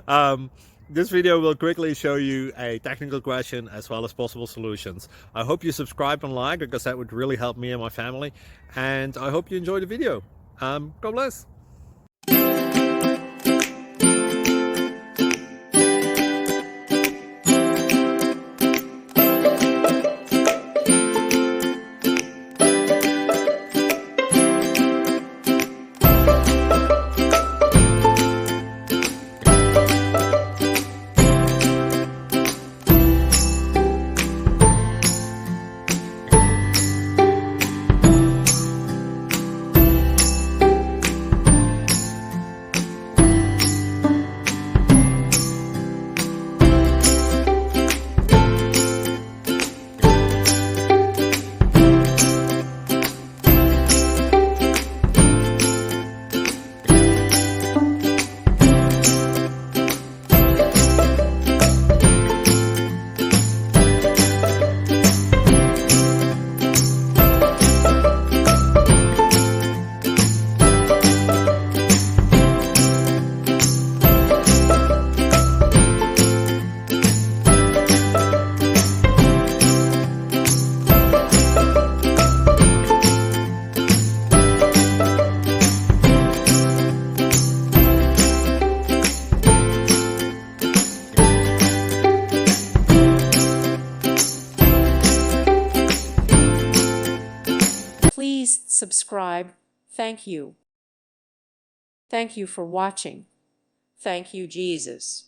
um, this video will quickly show you a technical question as well as possible solutions. I hope you subscribe and like because that would really help me and my family. And I hope you enjoy the video. God bless. Please subscribe. Thank you. Thank you for watching. Thank you, Jesus.